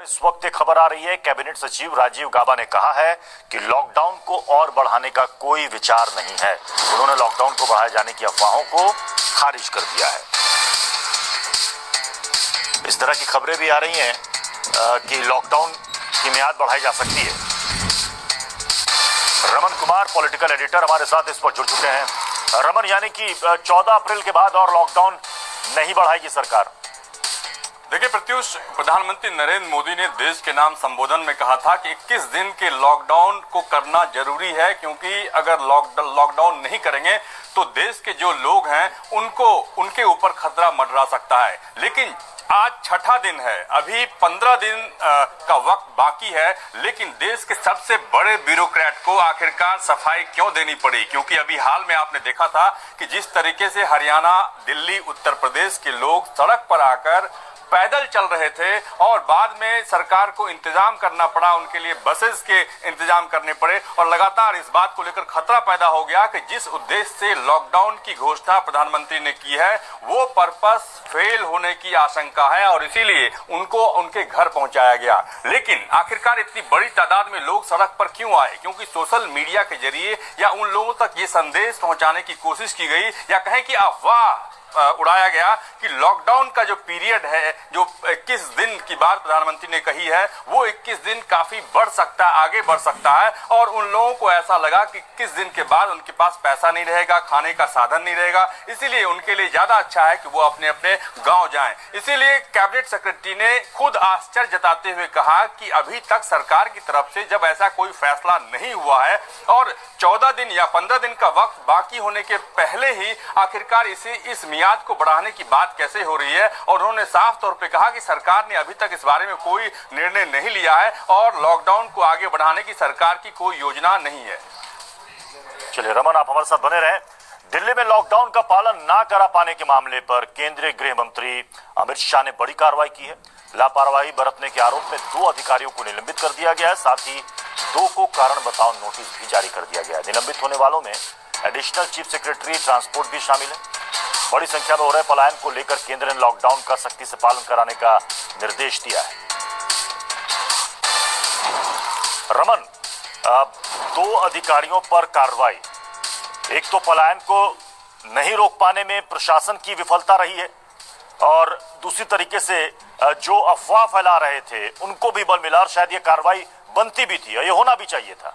इस वक्त एक खबर आ रही है, कैबिनेट सचिव राजीव गाबा ने कहा है कि लॉकडाउन को और बढ़ाने का कोई विचार नहीं है। उन्होंने लॉकडाउन को बढ़ाए जाने की अफवाहों को खारिज कर दिया है। इस तरह की खबरें भी आ रही हैं कि लॉकडाउन की मियाद बढ़ाई जा सकती है। रमन कुमार पॉलिटिकल एडिटर हमारे साथ इस पर जुड़ चुके हैं। रमन, यानी कि 14 अप्रैल के बाद और लॉकडाउन नहीं बढ़ाएगी सरकार? देखिए प्रत्युष, प्रधानमंत्री नरेंद्र मोदी ने देश के नाम संबोधन में कहा था कि 21 दिन के लॉकडाउन को करना जरूरी है, क्योंकि अगर लॉकडाउन नहीं करेंगे तो देश के जो लोग हैं उनके ऊपर खतरा मंडरा सकता है। लेकिन आज छठा दिन है, अभी 15 दिन का वक्त बाकी है, लेकिन देश के सबसे बड़े ब्यूरोक्रेट को आखिरकार सफाई क्यों देनी पड़ी? क्योंकि अभी हाल में आपने देखा था कि जिस तरीके से हरियाणा, दिल्ली, उत्तर प्रदेश के लोग सड़क पर आकर पैदल चल रहे थे और बाद में सरकार को इंतजाम करना पड़ा, उनके लिए बसेस के इंतजाम करने पड़े और लगातार इस बात को लेकर खतरा पैदा हो गया कि जिस उद्देश्य से लॉकडाउन की घोषणा प्रधानमंत्री ने की है वो पर्पस फेल होने की आशंका है और इसीलिए उनको उनके घर पहुंचाया गया। लेकिन आखिरकार इतनी बड़ी तादाद में लोग सड़क पर क्यों आए? क्योंकि सोशल मीडिया के जरिए या उन लोगों तक ये संदेश पहुंचाने की कोशिश की गई या कहें कि अफवाह उड़ाया गया कि लॉकडाउन का जो पीरियड है, जो 21 दिन की बात प्रधानमंत्री ने कही है, वो 21 दिन काफी बढ़ सकता है, आगे बढ़ सकता है। और उन लोगों को ऐसा लगा कि 21 दिन के बाद उनके पास पैसा नहीं रहेगा, खाने का साधन नहीं रहेगा, इसीलिए उनके लिए ज्यादा अच्छा है कि वो अपने अपने गांव जाएं। इसीलिए कैबिनेट सेक्रेटरी ने खुद आश्चर्य जताते हुए कहा कि अभी तक सरकार की तरफ से जब ऐसा कोई फैसला नहीं हुआ है और 14 दिन या 15 दिन का वक्त बाकी होने के पहले ही आखिरकार इस मियाद को बढ़ाने की बात कैसे हो रही है। और उन्होंने साफ तौर पे कहा कि सरकार ने अभी तक इस बारे में कोई निर्णय नहीं लिया है और लॉकडाउन को आगे बढ़ाने की सरकार की कोई योजना नहीं है। चलिए रमन, आप हमारे साथ बने रहें। दिल्ली में लॉकडाउन का पालन ना करा पाने के मामले पर केंद्रीय गृह मंत्री अमित शाह ने बड़ी कार्रवाई की है। लापरवाही बरतने के आरोप में 2 अधिकारियों को निलंबित कर दिया गया है, साथ ही 2 को कारण बताओ नोटिस भी जारी कर दिया गया है। निलंबित होने वालों में एडिशनल चीफ सेक्रेटरी ट्रांसपोर्ट भी शामिल है। बड़ी संख्या में हो रहे पलायन को लेकर केंद्र ने लॉकडाउन का सख्ती से पालन कराने का निर्देश दिया है। रमन, 2 अधिकारियों पर कार्रवाई। एक तो पलायन को नहीं रोक पाने में प्रशासन की विफलता रही है और दूसरी तरीके से जो अफवाह फैला रहे थे उनको भी बल मिला और शायद ये कार्रवाई बनती भी थी और ये होना भी चाहिए था।